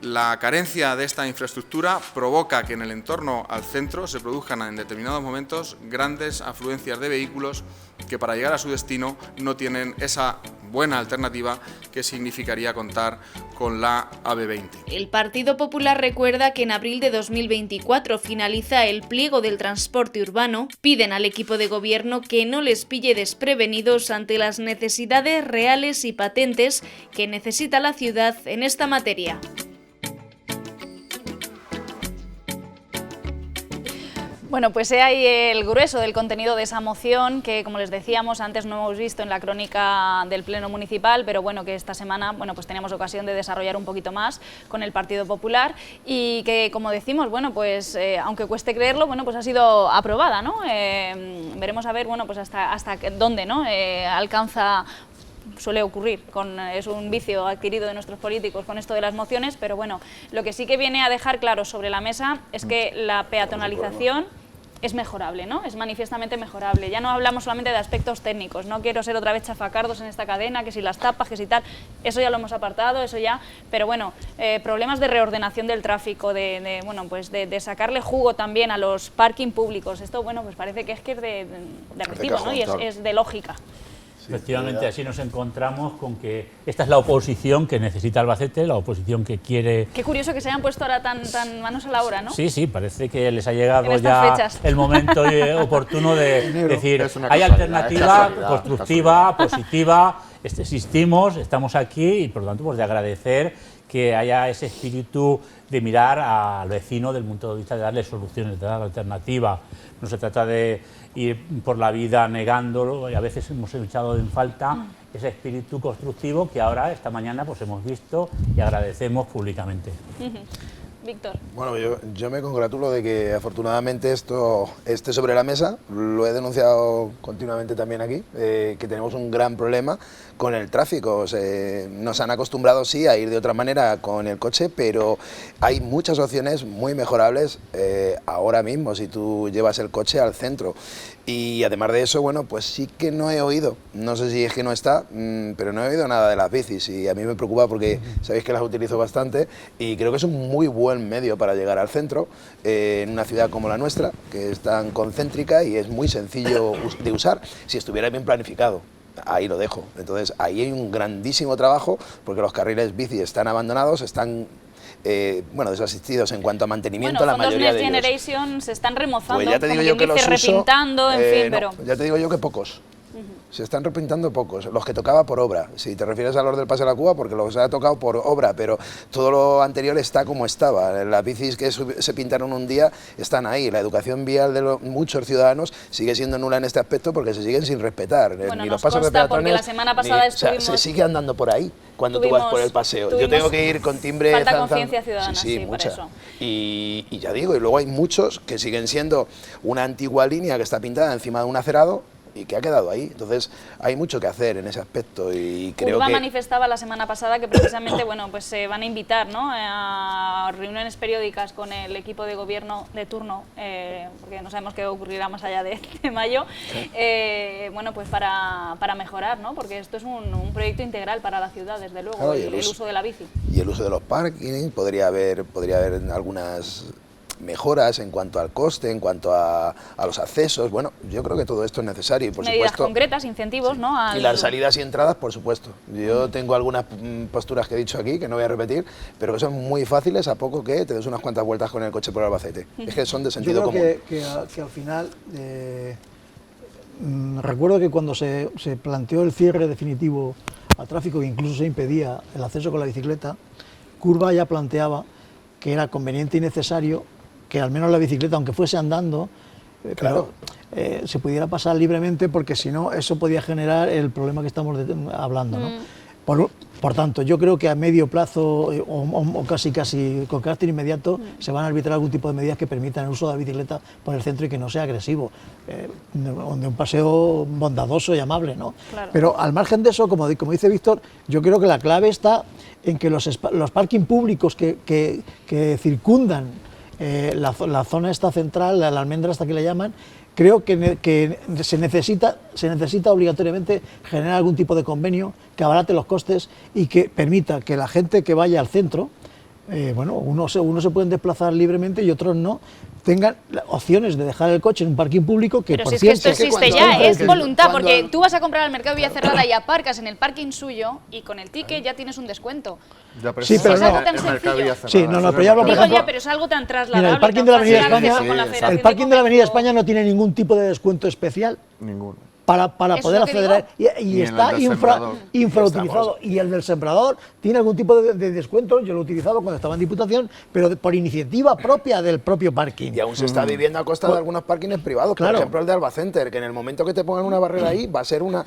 La carencia de esta infraestructura provoca que en el entorno al centro se produzcan en determinados momentos grandes afluencias de vehículos que para llegar a su destino no tienen esa buena alternativa que significaría contar con la AB20. El Partido Popular recuerda que en abril de 2024 finaliza el pliego del transporte urbano. Piden al equipo de gobierno que no les pille desprevenidos ante las necesidades reales y patentes que necesita la ciudad en esta materia. Bueno, pues ahí el grueso del contenido de esa moción que, como les decíamos, antes no hemos visto en la crónica del Pleno Municipal, pero bueno, que esta semana pues teníamos ocasión de desarrollar un poquito más con el Partido Popular y que, como decimos, bueno, pues aunque cueste creerlo, bueno, pues ha sido aprobada, ¿no? Veremos a ver, bueno, pues hasta dónde, ¿no? Alcanza. Suele ocurrir, es un vicio adquirido de nuestros políticos con esto de las mociones, pero bueno, lo que sí que viene a dejar claro sobre la mesa es que la peatonalización es mejorable, ¿no? Es manifiestamente mejorable. Ya no hablamos solamente de aspectos técnicos, no quiero ser otra vez chafacardos en esta cadena, que si las tapas, que si tal, eso ya lo hemos apartado, eso ya, pero bueno, problemas de reordenación del tráfico, bueno, pues de sacarle jugo también a los parking públicos, esto, bueno, pues parece que es de recibo, ¿no? Y es de lógica. Efectivamente, así nos encontramos con que esta es la oposición que necesita Albacete, la oposición que quiere... Qué curioso que se hayan puesto ahora tan manos a la obra, ¿no? Sí, sí, parece que les ha llegado ya el momento oportuno de decir, hay alternativa constructiva, positiva existimos, estamos aquí y por lo tanto pues de agradecer que haya ese espíritu de mirar al vecino desde el punto de vista de darle soluciones, de dar alternativa. No se trata de ir por la vida negándolo, y a veces hemos echado en falta ese espíritu constructivo que ahora, esta mañana, pues hemos visto y agradecemos públicamente. Víctor. Bueno, yo me congratulo de que afortunadamente esto esté sobre la mesa. Lo he denunciado continuamente también aquí, que tenemos un gran problema con el tráfico. Nos han acostumbrado, sí, a ir de otra manera con el coche, pero hay muchas opciones muy mejorables ahora mismo si tú llevas el coche al centro. Y además de eso, bueno, pues sí que no he oído, no sé si es que no está, pero no he oído nada de las bicis y a mí me preocupa porque sabéis que las utilizo bastante y creo que es un muy buen medio para llegar al centro en una ciudad como la nuestra, que es tan concéntrica y es muy sencillo de usar si estuviera bien planificado. Ahí lo dejo. Entonces ahí hay un grandísimo trabajo porque los carriles bici están abandonados, están desasistidos en cuanto a mantenimiento, la mayoría de ellos. Next Generation se están remozando, pues ya te digo yo que los repintando, en fin, no, pero... Ya te digo yo que pocos. Se están repintando pocos, los que tocaba por obra, si te refieres a los del Paseo de la Cuba, porque los ha tocado por obra, pero todo lo anterior está como estaba. Las bicis que se pintaron un día están ahí. La educación vial de muchos ciudadanos sigue siendo nula en este aspecto porque se siguen sin respetar. Bueno, ni nos los pasos de consta, peatones, porque la semana pasada estuvimos... se sigue andando por ahí cuando tú vas por el paseo. Yo tengo que ir con timbre... Falta conciencia ciudadana, sí, por mucha. eso. Y ya digo, y luego hay muchos que siguen siendo una antigua línea que está pintada encima de un acerado y que ha quedado ahí. Entonces hay mucho que hacer en ese aspecto y creo Curva que... manifestaba la semana pasada que precisamente pues se van a invitar, ¿no?, a reuniones periódicas con el equipo de gobierno de turno, porque no sabemos qué ocurrirá más allá de mayo, pues para mejorar, ¿no?, porque esto es un proyecto integral para la ciudad, desde luego, Claro, el uso de la bici. Y el uso de los parkings, podría haber algunas mejoras en cuanto al coste, en cuanto a los accesos. Bueno, yo creo que todo esto es necesario y por Medidas supuesto... concretas, incentivos, ¿no? Y las salidas y entradas, por supuesto. Yo tengo algunas posturas que he dicho aquí, que no voy a repetir, pero que son muy fáciles a poco que te des unas cuantas vueltas con el coche por Albacete. Es que son de sentido común. Yo creo que al final... recuerdo que cuando se planteó el cierre definitivo al tráfico, que incluso se impedía el acceso con la bicicleta, Curva ya planteaba que era conveniente y necesario que al menos la bicicleta, aunque fuese andando, claro, se pudiera pasar libremente, porque si no, eso podía generar el problema que estamos hablando, ¿no? Por tanto, yo creo que a medio plazo o casi con carácter inmediato se van a arbitrar algún tipo de medidas que permitan el uso de la bicicleta por el centro y que no sea agresivo, de un paseo bondadoso y amable, ¿no? Claro. Pero al margen de eso, como dice Víctor, yo creo que la clave está en que los parking públicos que circundan la zona esta central, la almendra esta que le llaman, creo que se necesita obligatoriamente generar algún tipo de convenio que abarate los costes y que permita que la gente que vaya al centro, unos se pueden desplazar libremente y otros no, tengan opciones de dejar el coche en un parking público que, pero por si es cierto... que esto existe ya, es voluntad, porque tú vas a comprar al Mercado Villa Cerrada y aparcas en el parking suyo y con el ticket ya tienes un descuento. Sí, pero es no. algo tan sencillo. Sí, pero ya hablo, por ejemplo, pero es algo tan trasladable. Mira, el parking de la Avenida España, el parking de la Avenida España no tiene ningún tipo de descuento especial. Ninguno. Para poder acceder y está infrautilizado. Y el del Sembrador tiene algún tipo de descuento. Yo lo he utilizado cuando estaba en Diputación, pero por iniciativa propia del propio parking. Y aún se está viviendo a costa de algunos parkings privados, claro. Por ejemplo el de Albacenter, que en el momento que te pongan una barrera ahí va a ser una...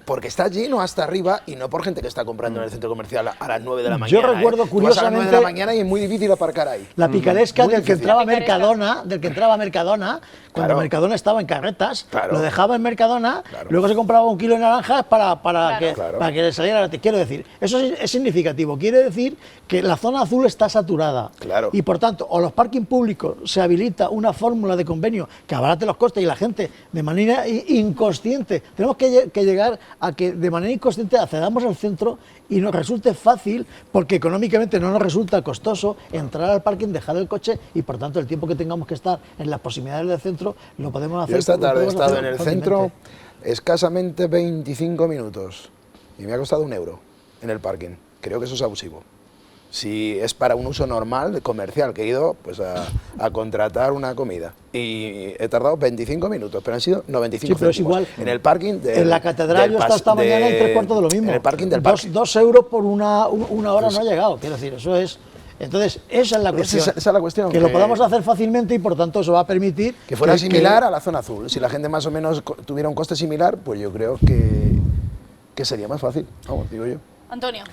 porque está lleno hasta arriba y no por gente que está comprando en el centro comercial a las 9 de la mañana. Yo recuerdo Tú vas a las 9 de la curiosamente mañana y es muy difícil aparcar ahí. la picaresca Muy del que difícil. entraba a Mercadona, cuando Mercadona estaba en carretas, lo dejaba en Mercadona, luego se compraba un kilo de naranjas para que le saliera. Quiero decir, eso es significativo. Quiere decir que la zona azul está saturada. Y por tanto, o los parking públicos se habilita una fórmula de convenio que abarate los costes y la gente de manera inconsciente. Tenemos que llegar a que de manera inconsciente accedamos al centro y nos resulte fácil, porque económicamente no nos resulta costoso entrar al parking, dejar el coche y por tanto el tiempo que tengamos que estar en las proximidades del centro lo podemos hacer. Yo esta tarde he estado en el centro escasamente 25 minutos y me ha costado €1 en el parking. Creo que eso es abusivo. Si es para un uso normal, comercial, que he ido pues a contratar una comida y he tardado 25 minutos, pero han sido 95 pero es céntimos. igual. En el parking en la catedral yo estaba esta mañana y 3 cuartos de lo mismo. En el parking del parque. 2 euros por una hora no ha llegado, quiero decir, eso es... Entonces, esa es la cuestión. Esa es la cuestión. Que lo podamos hacer fácilmente y por tanto eso va a permitir... Que fuera similar a la zona azul. Si la gente más o menos tuviera un coste similar, pues yo creo que sería más fácil, vamos, digo yo. Antonio.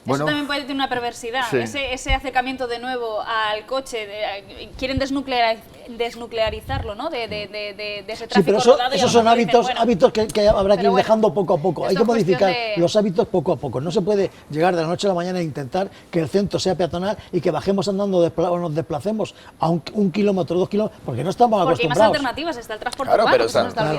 Bueno, eso también puede tener una perversidad, sí. ese acercamiento de nuevo al coche, quieren desnuclearizarlo, ¿no? De ese tráfico sí, pero rodado. esos son hábitos que habrá que ir dejando poco a poco. Hay que modificar los hábitos poco a poco. No se puede llegar de la noche a la mañana e intentar que el centro sea peatonal y que bajemos andando o nos desplacemos a un kilómetro, 2 kilómetros, porque no estamos acostumbrados. Porque hay más alternativas, está el transporte urbano,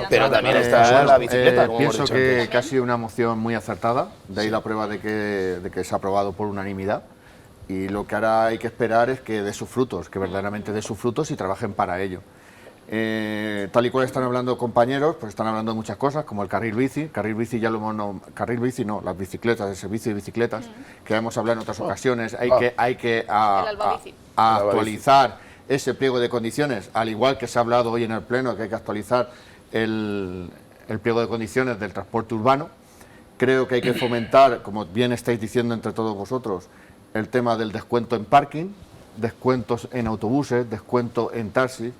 pero también está la bicicleta. Como pienso que ha sido una moción muy acertada, de ahí la prueba de que se ha aprobado por unanimidad, y lo que ahora hay que esperar es que dé sus frutos, que verdaderamente dé sus frutos y trabajen para ello. Tal y cual están hablando compañeros, pues están hablando de muchas cosas, como el carril bici ya lo hemos carril bici no, las bicicletas, el servicio de bicicletas, que hemos hablado en otras ocasiones, hay que actualizar ese pliego de condiciones, al igual que se ha hablado hoy en el Pleno, que hay que actualizar el pliego de condiciones del transporte urbano. Creo que hay que fomentar, como bien estáis diciendo entre todos vosotros, el tema del descuento en parking, descuentos en autobuses, descuento en taxis,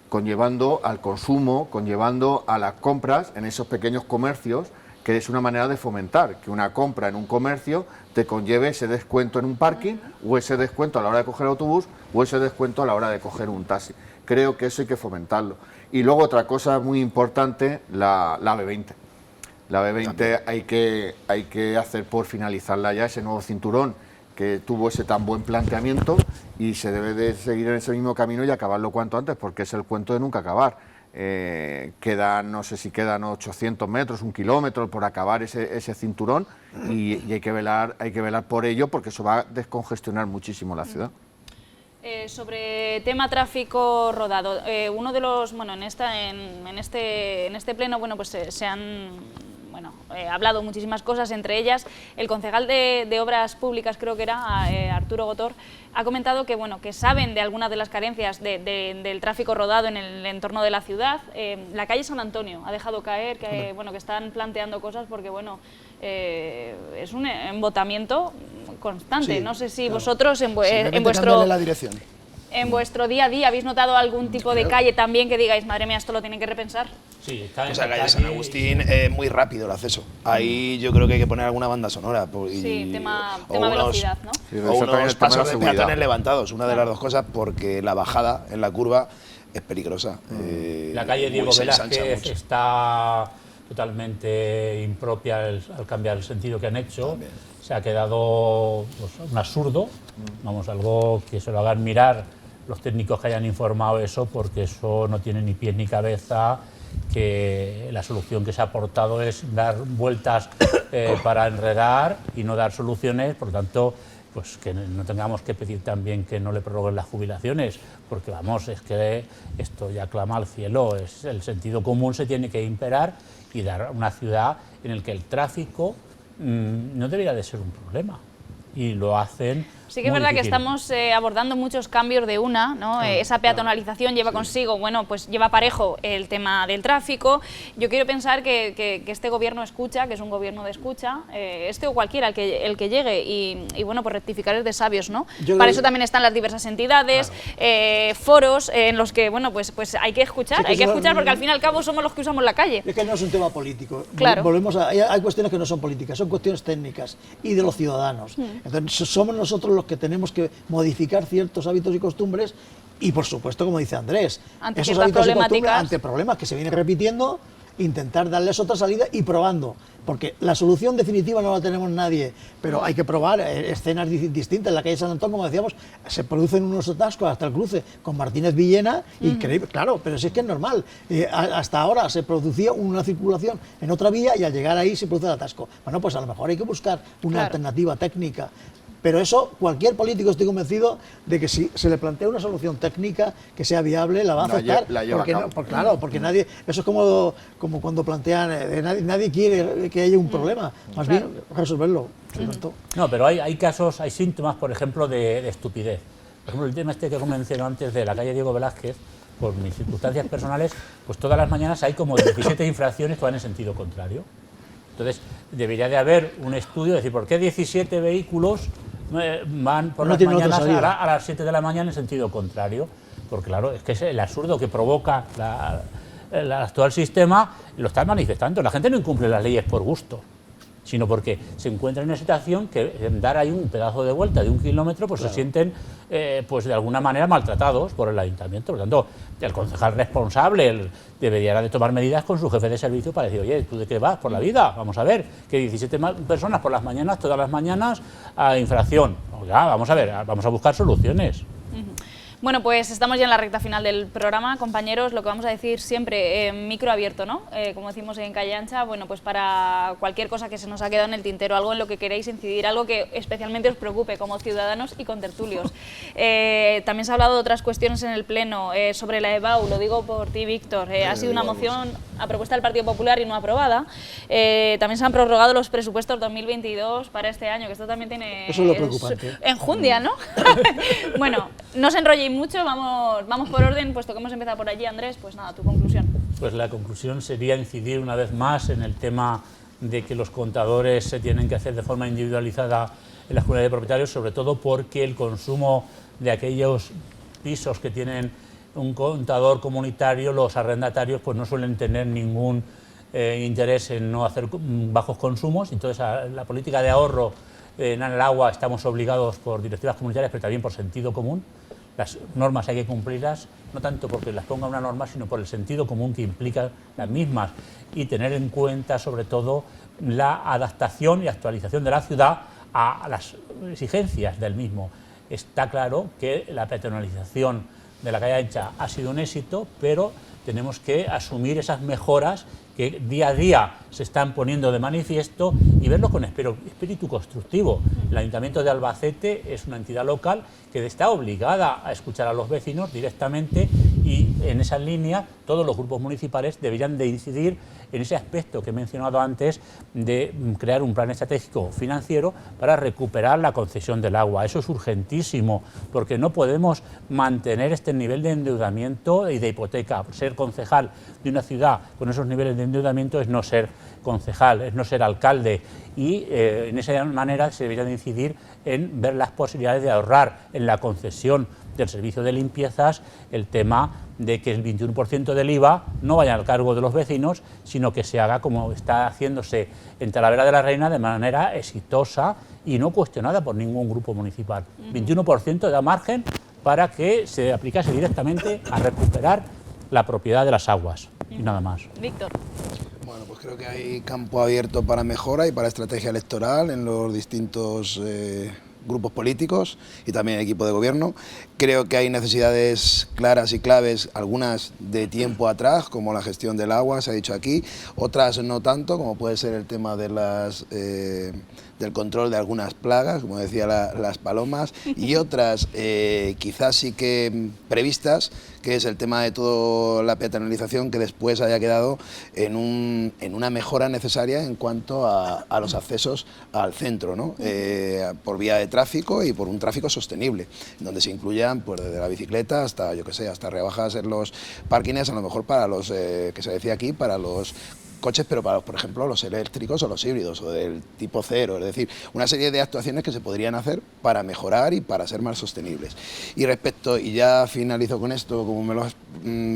conllevando al consumo, conllevando a las compras en esos pequeños comercios, que es una manera de fomentar que una compra en un comercio te conlleve ese descuento en un parking, o ese descuento a la hora de coger autobús, o ese descuento a la hora de coger un taxi. Creo que eso hay que fomentarlo. Y luego otra cosa muy importante, la B20. La B20 hay que hacer por finalizarla ya, ese nuevo cinturón que tuvo ese tan buen planteamiento, y se debe de seguir en ese mismo camino y acabarlo cuanto antes, porque es el cuento de nunca acabar. No sé si quedan 800 metros, 1 kilómetro por acabar ese cinturón, y hay que velar por ello, porque eso va a descongestionar muchísimo la ciudad. Sobre tema tráfico rodado, uno de los, bueno, en este pleno, bueno, pues se han hablado muchísimas cosas, entre ellas el concejal de Obras Públicas, creo que era Arturo Gotor, ha comentado que, bueno, que saben de algunas de las carencias del tráfico rodado en el entorno de la ciudad. La calle San Antonio ha dejado caer que, bueno, que están planteando cosas porque, bueno, es un embotamiento constante. Sí, no sé si vosotros en vuestro día a día habéis notado algún tipo de calle también que digáis, madre mía, esto lo tienen que repensar. Sí, está en la calle San Agustín es muy rápido el acceso. Ahí yo creo que hay que poner alguna banda sonora. Sí, tema velocidad, ¿no? Sí, o unos pasos de peatones levantados, una de las dos cosas, porque la bajada en la curva es peligrosa. La calle Diego Velázquez está totalmente impropia al cambiar el sentido que han hecho. También. Se ha quedado pues, un absurdo, vamos, algo que se lo hagan mirar los técnicos que hayan informado eso, porque eso no tiene ni pies ni cabeza, que la solución que se ha aportado es dar vueltas para enredar y no dar soluciones. Por lo tanto, pues que no tengamos que pedir también que no le prorroguen las jubilaciones, porque vamos, es que esto ya clama al cielo, es el sentido común se tiene que imperar y dar una ciudad en la que el tráfico no debería de ser un problema, y lo hacen. Sí que es verdad que estamos abordando muchos cambios de una, ¿no? Esa peatonalización lleva consigo, bueno, pues lleva parejo el tema del tráfico. Yo quiero pensar que este gobierno escucha, que es un gobierno de escucha, este o cualquiera, el que llegue, y bueno, pues rectificar es de sabios, ¿no? Para eso también están las diversas entidades, foros en los que, bueno, pues hay que escuchar, porque al fin y al cabo somos los que usamos la calle. Es que no es un tema político, claro. Hay cuestiones que no son políticas, son cuestiones técnicas y de los ciudadanos. Entonces somos nosotros los que tenemos que modificar ciertos hábitos y costumbres, y por supuesto, como dice Andrés, esos hábitos y costumbres ante problemas que se vienen repitiendo, intentar darles otra salida y probando, porque la solución definitiva no la tenemos nadie, pero hay que probar escenas distintas. En la calle San Antonio, como decíamos, se producen unos atascos hasta el cruce con Martínez Villena, increíble, claro, pero si es que es normal. Hasta ahora se producía una circulación en otra vía y al llegar ahí se produce el atasco. Bueno, pues a lo mejor hay que buscar una alternativa técnica. Pero eso, cualquier político, estoy convencido de que si se le plantea una solución técnica que sea viable, la va a aceptar. Claro, porque nadie, eso es como cuando plantean, nadie quiere que haya un problema, más bien resolverlo. No, pero hay casos, hay síntomas, por ejemplo, de estupidez. Por ejemplo, el tema este que mencioné antes de la calle Diego Velázquez, por mis circunstancias personales, pues todas las mañanas hay como 17 infracciones que van en sentido contrario. Entonces, debería de haber un estudio, de decir, ¿por qué 17 vehículos van por las mañanas a las 7 de la mañana en sentido contrario? Porque claro, es que es el absurdo que provoca el actual sistema, lo está manifestando. La gente no incumple las leyes por gusto, sino porque se encuentra en una situación que en dar ahí un pedazo de vuelta de 1 kilómetro, pues se sienten pues de alguna manera maltratados por el ayuntamiento. Por lo tanto, el concejal responsable debería de tomar medidas con su jefe de servicio para decir, oye, ¿tú de qué vas por la vida? Vamos a ver, que 17 personas por las mañanas, todas las mañanas, a infracción. Oiga, vamos a ver, vamos a buscar soluciones. Bueno, pues estamos ya en la recta final del programa, compañeros, lo que vamos a decir siempre, micro abierto, ¿no? Como decimos en Calle Ancha, bueno, pues para cualquier cosa que se nos ha quedado en el tintero, algo en lo que queréis incidir, algo que especialmente os preocupe como ciudadanos y contertulios. También se ha hablado de otras cuestiones en el Pleno, sobre la EBAU, lo digo por ti, Víctor, ha sido una moción a propuesta del Partido Popular y no aprobada. También se han prorrogado los presupuestos 2022 para este año, que esto también tiene... Eso es lo preocupante. Enjundia, ¿no? Bueno, no se enrolléis mucho, vamos por orden, puesto que hemos empezado por allí, Andrés, pues nada, tu conclusión. Pues la conclusión sería incidir una vez más en el tema de que los contadores se tienen que hacer de forma individualizada en las comunidades de propietarios, sobre todo porque el consumo de aquellos pisos que tienen un contador comunitario, los arrendatarios pues no suelen tener ningún interés en no hacer bajos consumos. Entonces la política de ahorro en el agua estamos obligados por directivas comunitarias, pero también por sentido común. Las normas hay que cumplirlas, no tanto porque las ponga una norma, sino por el sentido común que implican las mismas, y tener en cuenta sobre todo la adaptación y actualización de la ciudad a las exigencias del mismo. Está claro que la peatonalización de la calle Ancha ha sido un éxito, pero tenemos que asumir esas mejoras que día a día se están poniendo de manifiesto y verlo con espíritu constructivo. El Ayuntamiento de Albacete es una entidad local que está obligada a escuchar a los vecinos directamente, y en esa línea todos los grupos municipales deberían de incidir en ese aspecto que he mencionado antes de crear un plan estratégico financiero para recuperar la concesión del agua. Eso es urgentísimo, porque no podemos mantener este nivel de endeudamiento y de hipoteca. Ser concejal de una ciudad con esos niveles de endeudamiento es no ser concejal, es no ser alcalde, y en esa manera se debería de incidir en ver las posibilidades de ahorrar en la concesión del servicio de limpiezas, el tema de que el 21% del IVA no vaya al cargo de los vecinos, sino que se haga como está haciéndose en Talavera de la Reina, de manera exitosa y no cuestionada por ningún grupo municipal. 21% da margen para que se aplicase directamente a recuperar la propiedad de las aguas, y nada más. Víctor. Bueno, pues creo que hay campo abierto para mejora y para estrategia electoral en los distintos grupos políticos y también equipo de gobierno. Creo que hay necesidades claras y claves, algunas de tiempo atrás, como la gestión del agua, se ha dicho aquí, otras no tanto, como puede ser el tema de del control de algunas plagas, como decía las palomas, y otras quizás sí que previstas, que es el tema de toda la peatonalización, que después haya quedado en una mejora necesaria en cuanto a los accesos al centro, ¿no? Por vía de tráfico y por un tráfico sostenible, donde se incluyan pues desde la bicicleta hasta, yo que sé, hasta rebajas en los parkings, a lo mejor para los, que se decía aquí, para los coches, pero para, por ejemplo, los eléctricos o los híbridos o del tipo cero, es decir, una serie de actuaciones que se podrían hacer para mejorar y para ser más sostenibles. Y respecto, y ya finalizo con esto, como me lo has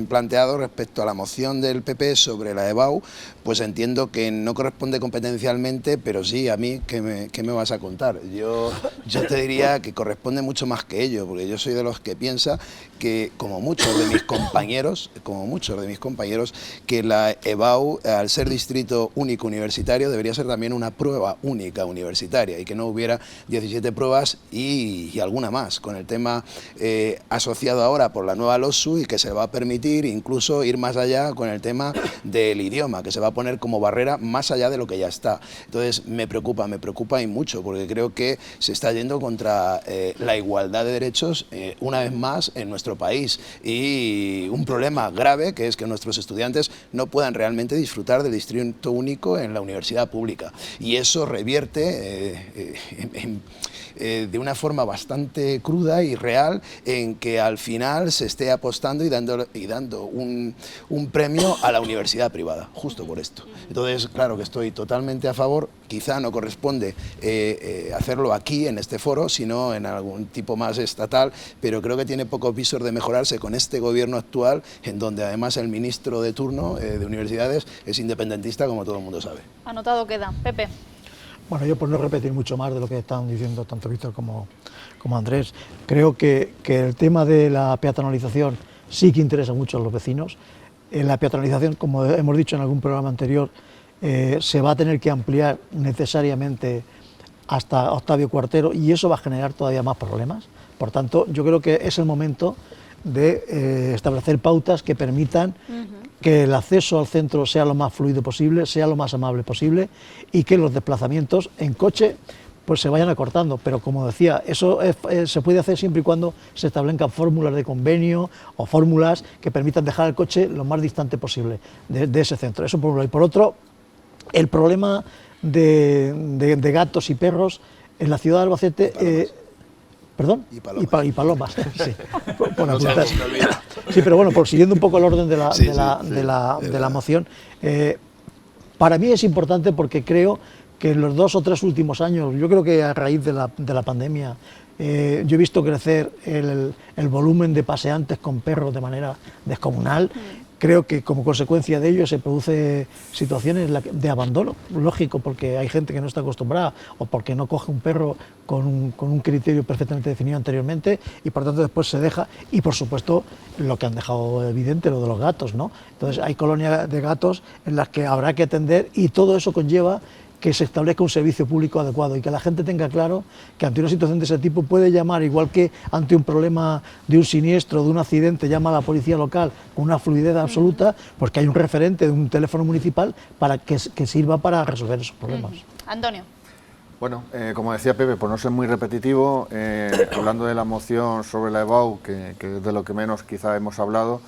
planteado, respecto a la moción del PP sobre la EBAU, pues entiendo que no corresponde competencialmente, pero sí a mí, ¿qué me vas a contar? Yo te diría que corresponde mucho más que ello, porque yo soy de los que piensa que, como muchos de mis compañeros, que la EBAU, al ser ser distrito único universitario debería ser también una prueba única universitaria y que no hubiera 17 pruebas y alguna más, con el tema asociado ahora por la nueva LOSU y que se va a permitir incluso ir más allá con el tema del idioma, que se va a poner como barrera más allá de lo que ya está. Entonces me preocupa y mucho, porque creo que se está yendo contra la igualdad de derechos una vez más en nuestro país y un problema grave que es que nuestros estudiantes no puedan realmente disfrutar del distrito único en la universidad pública y eso revierte de una forma bastante cruda y real en que al final se esté apostando y dando un premio a la universidad privada, justo por esto. Entonces, claro que estoy totalmente a favor, quizá no corresponde hacerlo aquí en este foro, sino en algún tipo más estatal, pero creo que tiene pocos visos de mejorarse con este gobierno actual, en donde además el ministro de turno de universidades es independentista, como todo el mundo sabe. Anotado queda. Pepe. Bueno, yo por no repetir mucho más de lo que están diciendo tanto Víctor como Andrés, creo que el tema de la peatonalización sí que interesa mucho a los vecinos. La peatonalización, como hemos dicho en algún programa anterior, se va a tener que ampliar necesariamente hasta Octavio Cuartero y eso va a generar todavía más problemas. Por tanto, yo creo que es el momento de establecer pautas que permitan que el acceso al centro sea lo más fluido posible, sea lo más amable posible y que los desplazamientos en coche pues se vayan acortando, pero como decía, eso se puede hacer siempre y cuando se establezcan fórmulas de convenio o fórmulas que permitan dejar el coche lo más distante posible de ese centro. Eso por un lado. Y por otro, el problema de gatos y perros en la ciudad de Albacete... ¿Perdón? Y palomas. Sí. Por apuntar. Sí, pero bueno, siguiendo un poco el orden de la moción, para mí es importante porque creo que en los 2 o 3 últimos años, yo creo que a raíz de la pandemia, yo he visto crecer el volumen de paseantes con perros de manera descomunal. Creo que como consecuencia de ello se produce situaciones de abandono, lógico, porque hay gente que no está acostumbrada o porque no coge un perro con un criterio perfectamente definido anteriormente y por tanto después se deja, y por supuesto lo que han dejado evidente, lo de los gatos, ¿no? Entonces hay colonias de gatos en las que habrá que atender y todo eso conlleva que se establezca un servicio público adecuado y que la gente tenga claro que ante una situación de ese tipo puede llamar, igual que ante un problema de un siniestro, de un accidente, llama a la policía local con una fluidez absoluta, pues que hay un referente de un teléfono municipal para que sirva para resolver esos problemas. Antonio. Bueno, como decía Pepe, por no ser muy repetitivo, hablando de la moción sobre la EBAU, que es de lo que menos quizá hemos hablado,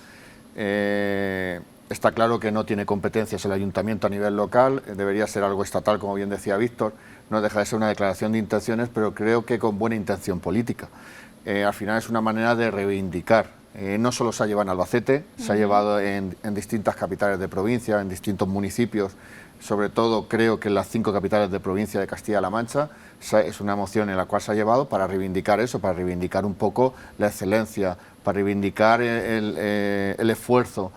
está claro que no tiene competencias el ayuntamiento a nivel local, debería ser algo estatal, como bien decía Víctor, no deja de ser una declaración de intenciones, pero creo que con buena intención política. Al final es una manera de reivindicar. No solo se ha llevado en Albacete, se ha llevado en distintas capitales de provincia, en distintos municipios, sobre todo creo que en las 5 capitales de provincia de Castilla-La Mancha. Es una moción en la cual se ha llevado para reivindicar eso, para reivindicar un poco la excelencia, para reivindicar el esfuerzo.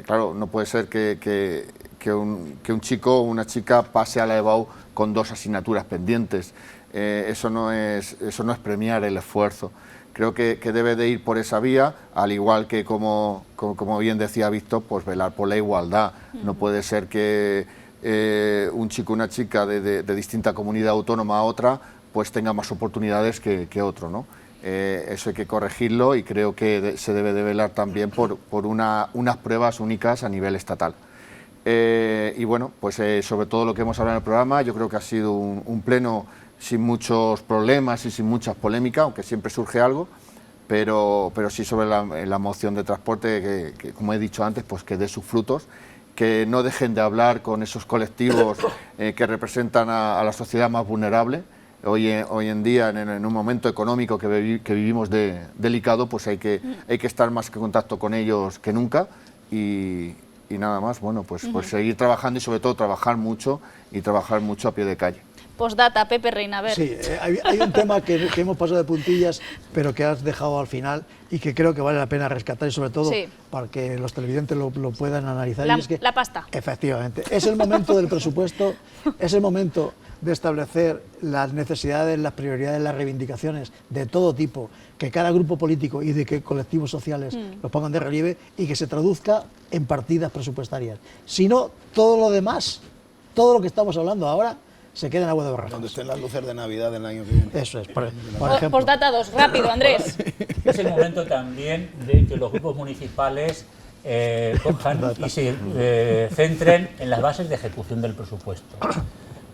Claro, no puede ser que un chico o una chica pase a la EBAU con 2 asignaturas pendientes. Eso no es premiar el esfuerzo. Creo que debe de ir por esa vía, al igual que, como bien decía Víctor, pues velar por la igualdad. No puede ser que un chico o una chica de distinta comunidad autónoma a otra pues tenga más oportunidades que otro, ¿no? Eso hay que corregirlo y creo que se debe de velar también por unas pruebas únicas a nivel estatal. Y bueno, pues sobre todo lo que hemos hablado en el programa, yo creo que ha sido un pleno sin muchos problemas y sin muchas polémicas, aunque siempre surge algo, pero sí sobre la moción de transporte, que como he dicho antes, pues que dé sus frutos, que no dejen de hablar con esos colectivos que representan a la sociedad más vulnerable. Hoy en día, en un momento económico que vivimos delicado, pues hay que estar más en contacto con ellos que nunca y nada más, bueno, pues seguir trabajando y sobre todo trabajar mucho a pie de calle. Postdata, Pepe Reina, a ver. Sí, hay un tema que hemos pasado de puntillas, pero que has dejado al final y que creo que vale la pena rescatar, y sobre todo para que los televidentes lo puedan analizar. La, y es que, la pasta. Efectivamente, es el momento del presupuesto, es el momento de establecer las necesidades, las prioridades, las reivindicaciones de todo tipo, que cada grupo político y de que colectivos sociales los pongan de relieve y que se traduzca en partidas presupuestarias. Si no, todo lo demás, todo lo que estamos hablando ahora, se queda en agua de borrajas. Donde estén las luces de Navidad del año que viene. Eso es, por ejemplo. Postdata 2, rápido, Andrés. Es el momento también de que los grupos municipales cojan y se centren en las bases de ejecución del presupuesto.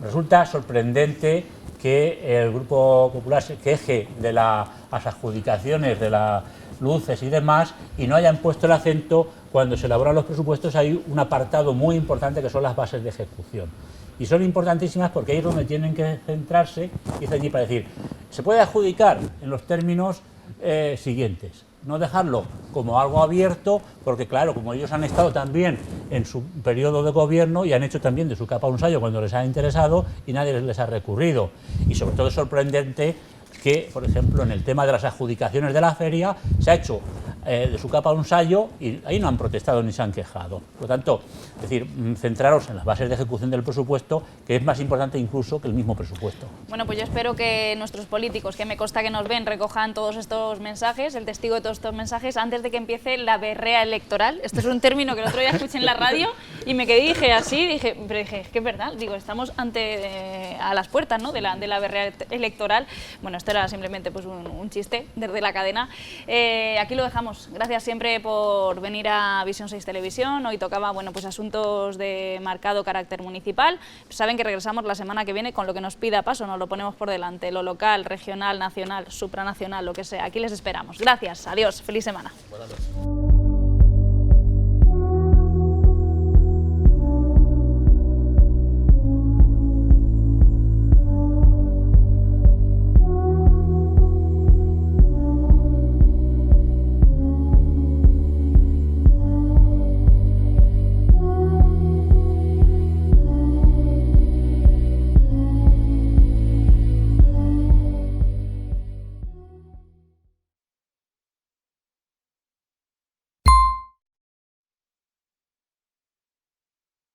Resulta sorprendente que el Grupo Popular se queje de las adjudicaciones de las luces y demás y no hayan puesto el acento cuando se elaboran los presupuestos. Hay un apartado muy importante que son las bases de ejecución. Y son importantísimas porque ahí es donde tienen que centrarse y es allí para decir, se puede adjudicar en los términos siguientes. No dejarlo como algo abierto, porque claro, como ellos han estado también en su periodo de gobierno y han hecho también de su capa un sayo cuando les ha interesado y nadie les ha recurrido. Y sobre todo es sorprendente que, por ejemplo, en el tema de las adjudicaciones de la feria se ha hecho de su capa un sayo y ahí no han protestado ni se han quejado. Por lo tanto, es decir, centraros en las bases de ejecución del presupuesto, que es más importante incluso que el mismo presupuesto. Bueno, pues yo espero que nuestros políticos, que me consta que nos ven, recojan todos estos mensajes, el testigo de todos estos mensajes, antes de que empiece la berrea electoral. Esto es un término que el otro día escuché en la radio y me quedé, dije, es que es verdad, digo, estamos a las puertas, ¿no?, de la berrea electoral. Bueno, esto era simplemente pues un chiste desde la cadena. Aquí lo dejamos. Gracias siempre por venir a Visión 6 Televisión. Hoy tocaba, bueno, pues asuntos de marcado carácter municipal. Saben que regresamos la semana que viene con lo que nos pida paso, nos lo ponemos por delante, lo local, regional, nacional, supranacional, lo que sea. Aquí les esperamos. Gracias, adiós, feliz semana. Buenas noches.